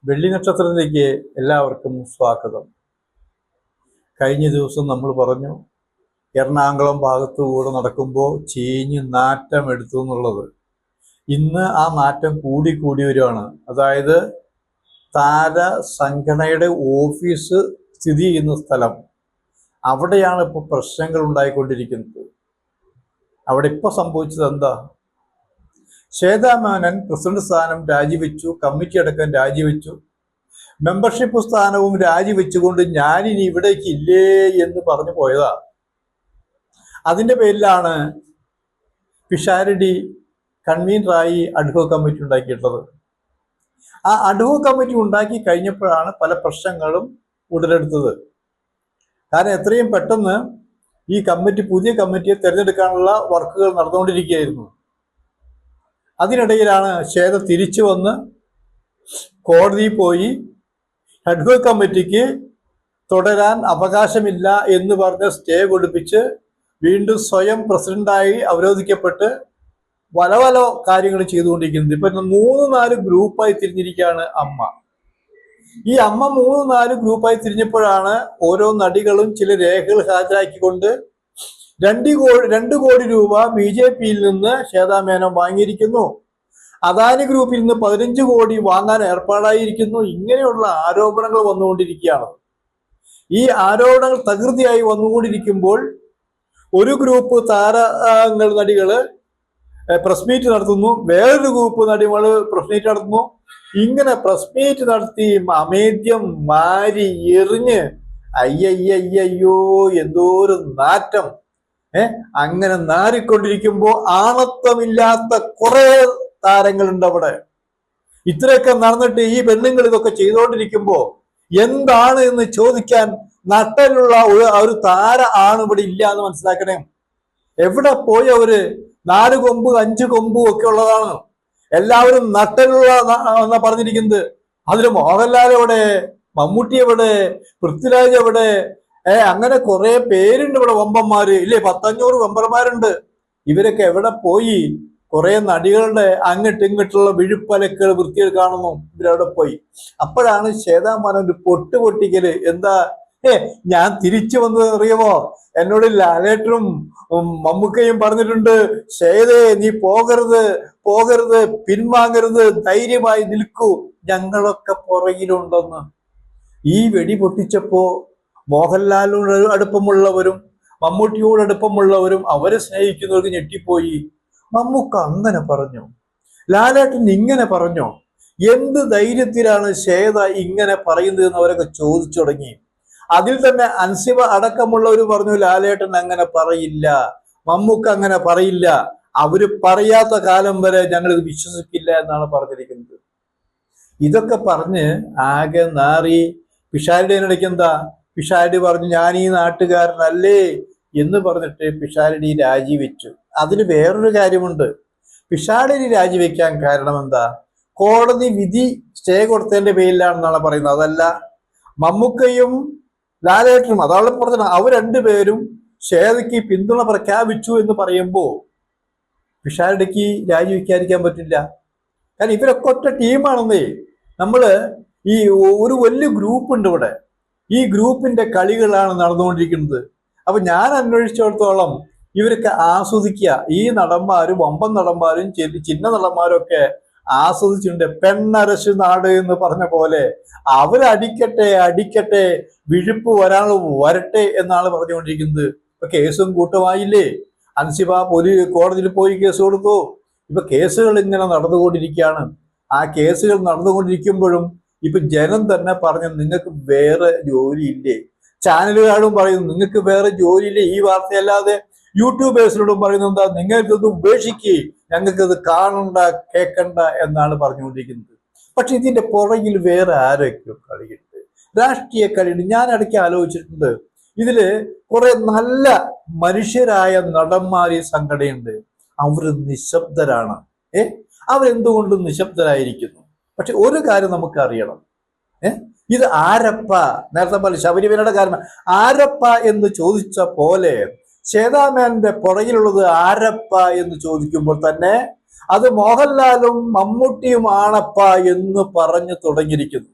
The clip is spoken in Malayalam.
വെള്ളി നക്ഷത്രത്തിലേക്ക് എല്ലാവർക്കും സ്വാഗതം. കഴിഞ്ഞ ദിവസം നമ്മൾ പറഞ്ഞു എറണാകുളം ഭാഗത്തുകൂടെ നടക്കുമ്പോൾ ചീഞ്ഞ് നാറ്റം എടുത്തു എന്നുള്ളത്. ഇന്ന് ആ നാറ്റം കൂടി വരികയാണ്. അതായത് താര സംഘടനയുടെ ഓഫീസ് സ്ഥിതി ചെയ്യുന്ന സ്ഥലം, അവിടെയാണ് ഇപ്പോൾ പ്രശ്നങ്ങൾ ഉണ്ടായിക്കൊണ്ടിരിക്കുന്നത്. അവിടെ ഇപ്പോൾ സംഭവിച്ചത് എന്താ? ശ്വേതാ മേനോൻ പ്രസിഡന്റ് സ്ഥാനം രാജിവെച്ചു, കമ്മിറ്റി അടക്കം രാജിവെച്ചു, മെമ്പർഷിപ്പ് സ്ഥാനവും രാജിവെച്ചുകൊണ്ട് ഞാനിനി ഇവിടേക്ക് ഇല്ലേ എന്ന് പറഞ്ഞു പോയതാ. അതിന്റെ പേരിലാണ് പിഷാരടി കൺവീനറായി അഡ്ഹോക് കമ്മിറ്റി ഉണ്ടാക്കിയിട്ടുള്ളത്. ആ അഡ്ഹോക് കമ്മിറ്റി ഉണ്ടാക്കി കഴിഞ്ഞപ്പോഴാണ് പല പ്രശ്നങ്ങളും ഉടലെടുത്തത്. കാരണം എത്രയും പെട്ടെന്ന് ഈ കമ്മിറ്റി, പുതിയ കമ്മിറ്റിയെ തിരഞ്ഞെടുക്കാനുള്ള വർക്കുകൾ നടന്നുകൊണ്ടിരിക്കുകയായിരുന്നു. അതിനിടയിലാണ് ശ്വേത തിരിച്ചു വന്ന് കോടതിയിൽ പോയി അഡ്ഹോക് കമ്മിറ്റിക്ക് തുടരാൻ അവകാശമില്ല എന്ന് പറഞ്ഞ് സ്റ്റേ കൊടുപ്പിച്ച് വീണ്ടും സ്വയം പ്രസിഡന്റായി അവരോധിക്കപ്പെട്ട് പല കാര്യങ്ങൾ ചെയ്തുകൊണ്ടിരിക്കുന്നത്. ഇപ്പൊ 3-4 ഗ്രൂപ്പായി തിരിഞ്ഞിരിക്കുകയാണ് അമ്മ. ഈ അമ്മ 3-4 ഗ്രൂപ്പായി തിരിഞ്ഞപ്പോഴാണ് ഓരോ നടികളും ചില രേഖകൾ ഹാജരാക്കിക്കൊണ്ട് 2 കോടി രൂപ BJPയിൽ നിന്ന് ശ്വേതാ മേനോൻ വാങ്ങിയിരിക്കുന്നു, അദാനി ഗ്രൂപ്പിൽ നിന്ന് 15 കോടി വാങ്ങാൻ ഏർപ്പാടായിരിക്കുന്നു. ഇങ്ങനെയുള്ള ആരോപണങ്ങൾ വന്നുകൊണ്ടിരിക്കുകയാണ്. ഈ ആരോപണങ്ങൾ തകൃതിയായി വന്നുകൊണ്ടിരിക്കുമ്പോൾ ഒരു ഗ്രൂപ്പ് നടികള് പ്രസ് മീറ്റ് നടത്തുന്നു, വേറൊരു ഗ്രൂപ്പ് നടികൾ പ്രസ് മീറ്റ് നടത്തുന്നു. ഇങ്ങനെ പ്രസ് മീറ്റ് നടത്തി അമേദ്യം മാരി എറിഞ്ഞ് അയ്യോ എന്തോരു നാറ്റം. അങ്ങനെ നാറിക്കൊണ്ടിരിക്കുമ്പോ ആണത്വമില്ലാത്ത കുറെ താരങ്ങളുണ്ട് അവിടെ. ഇത്രയൊക്കെ നടന്നിട്ട് ഈ പെണ്ണുങ്ങൾ ഇതൊക്കെ ചെയ്തുകൊണ്ടിരിക്കുമ്പോ എന്താണ് എന്ന് ചോദിക്കാൻ നട്ടലുള്ള ഒരു താര ആണ് ഇവിടെ ഇല്ല എന്ന് മനസ്സിലാക്കണേ. എവിടെ പോയി അവര്? 4 കൊമ്പ് 5 കൊമ്പും ഒക്കെ ഉള്ളതാണ്. എല്ലാവരും നട്ടലുള്ള എന്നാ പറഞ്ഞിരിക്കുന്നത്. അതിന് മോഹൻലാൽ എവിടെ, മമ്മൂട്ടി എവിടെ, പൃഥ്വിരാജ് എവിടെ? അങ്ങനെ കുറെ പേരുണ്ട് ഇവിടെ, വമ്പന്മാര് ഇല്ലേ, 10-500 വമ്പന്മാരുണ്ട്. ഇവരൊക്കെ എവിടെ പോയി? കുറെ നടികളുടെ ഇങ്ങോട്ടുള്ള വിഴുപ്പലക്കുകൾ വൃത്തികൾ കാണുന്നു, ഇവരവിടെ പോയി. അപ്പോഴാണ് ശ്വേതാ മേനോൻ ഒരു പൊട്ടിക്കല്. എന്താ? ഞാൻ തിരിച്ചു വന്നത് അറിയുമോ? എന്നോട് ലാലേട്ടനും മമ്മൂക്കയും പറഞ്ഞിട്ടുണ്ട്, ശ്വേതേ നീ പോകരുത്, പിൻവാങ്ങരുത്, ധൈര്യമായി നിൽക്കൂ, ഞങ്ങളൊക്കെ പുറകിലുണ്ടെന്ന്. ഈ വെടി പൊട്ടിച്ചപ്പോ മോഹൻലാലിനോട് അടുപ്പമുള്ളവരും മമ്മൂട്ടിയോട് അടുപ്പമുള്ളവരും അവരെ സ്നേഹിക്കുന്നവർക്ക് ഞെട്ടിപ്പോയി. മമ്മൂക്ക അങ്ങനെ പറഞ്ഞു, ലാലേട്ടൻ ഇങ്ങനെ പറഞ്ഞോ? എന്ത് ധൈര്യത്തിലാണ് ശ്വേത ഇങ്ങനെ പറയുന്നത് എന്ന് അവരൊക്കെ ചോദിച്ചു തുടങ്ങി. അതിൽ തന്നെ അൻസിബ അടക്കമുള്ളവർ പറഞ്ഞു, ലാലേട്ടൻ അങ്ങനെ പറയില്ല, മമ്മൂക്ക അങ്ങനെ പറയില്ല, അവര് പറയാത്ത കാലം വരെ ഞങ്ങൾ ഇത് വിശ്വസിക്കില്ല എന്നാണ് പറഞ്ഞിരിക്കുന്നത്. ഇതൊക്കെ പറഞ്ഞ് ആകെ നാറി. പിഷാരടി ഇടയ്ക്ക് എന്താ? പിഷാരടി പറഞ്ഞു, ഞാൻ ഈ നാട്ടുകാരനല്ലേ എന്ന് പറഞ്ഞിട്ട് പിഷാരടി രാജിവെച്ചു. അതിന് വേറൊരു കാര്യമുണ്ട്. പിഷാരടി രാജിവെക്കാൻ കാരണം എന്താ? കോടതി വിധി സ്റ്റേ കൊടുത്തതിന്റെ പേരിലാണെന്നാണ് പറയുന്നത്. അതല്ല, മമ്മൂക്കയും ലാലേട്ടനും, അതാണ് പറഞ്ഞത്, അവർ രണ്ടുപേരും ശ്വേതയ്ക്ക് പിന്തുണ പ്രഖ്യാപിച്ചു എന്ന് പറയുമ്പോൾ പിഷാരടിക്ക് രാജിവെക്കാതിരിക്കാൻ പറ്റില്ല. കാരണം ഇവരൊക്കെ ഒറ്റ ടീമാണെന്നേ. നമ്മള് ഈ ഒരു വലിയ ഗ്രൂപ്പ് ഉണ്ട് ഇവിടെ. ഈ ഗ്രൂപ്പിന്റെ കളികളാണ് നടന്നുകൊണ്ടിരിക്കുന്നത്. അപ്പൊ ഞാൻ അന്വേഷിച്ചിടത്തോളം ഇവരൊക്കെ ആസ്വദിക്കുക. ഈ നടന്മാരും വമ്പൻ നടന്മാരും ചിന്ന നടന്മാരും ഒക്കെ ആസ്വദിച്ചിട്ടുണ്ട്. പെണ്ണരശു നാട് എന്ന് പറഞ്ഞ പോലെ അവരടിക്കട്ടെ, വിഴുപ്പ് വരട്ടെ എന്നാണ് പറഞ്ഞുകൊണ്ടിരിക്കുന്നത്. ഇപ്പൊ കേസും കൂട്ടമായില്ലേ. അൻസിബ കോടതിയിൽ പോയി കേസ് കൊടുത്തു. ഇപ്പൊ കേസുകൾ ഇങ്ങനെ നടന്നുകൊണ്ടിരിക്കുകയാണ്. ആ കേസുകൾ നടന്നുകൊണ്ടിരിക്കുമ്പോഴും ഇപ്പൊ ജനം തന്നെ പറഞ്ഞു, നിങ്ങൾക്ക് വേറെ ജോലിയില്ലേ? ചാനലുകാരും പറയുന്നു, നിങ്ങൾക്ക് വേറെ ജോലിയില്ലേ? ഈ വാർത്തയല്ലാതെ യൂട്യൂബേഴ്സിനോടും പറയുന്നത് എന്താ? നിങ്ങൾക്കത് ഉപേക്ഷിക്കുക, ഞങ്ങൾക്കത് കാണണ്ട കേൾക്കണ്ട എന്നാണ് പറഞ്ഞുകൊണ്ടിരിക്കുന്നത്. പക്ഷെ ഇതിന്റെ പുറകിൽ വേറെ ആരൊക്കെയോ കളിയുണ്ട്, രാഷ്ട്രീയ കളിയുണ്ട്. ഞാൻ ഇടയ്ക്ക് ആലോചിച്ചിട്ടുണ്ട്, ഇതില് കുറെ നല്ല മനുഷ്യരായ നടന്മാർ ഈ സംഘടനയുണ്ട്. അവർ നിശബ്ദരാണ്. അവരെന്തുകൊണ്ടും നിശബ്ദരായിരിക്കുന്നു. പക്ഷെ ഒരു കാര്യം നമുക്ക് അറിയണം, ഇത് ആരപ്പ, നേരത്തെ പോലെ ശബരിമലയുടെ കാരണം ആരപ്പ എന്ന് ചോദിച്ച പോലെ ശ്വേതാ മേനോന്റെ പുറകിലുള്ളത് ആരപ്പ എന്ന് ചോദിക്കുമ്പോൾ തന്നെ അത് മോഹൻലാലും മമ്മൂട്ടിയുമാണപ്പ എന്ന് പറഞ്ഞു തുടങ്ങിയിരിക്കുന്നു.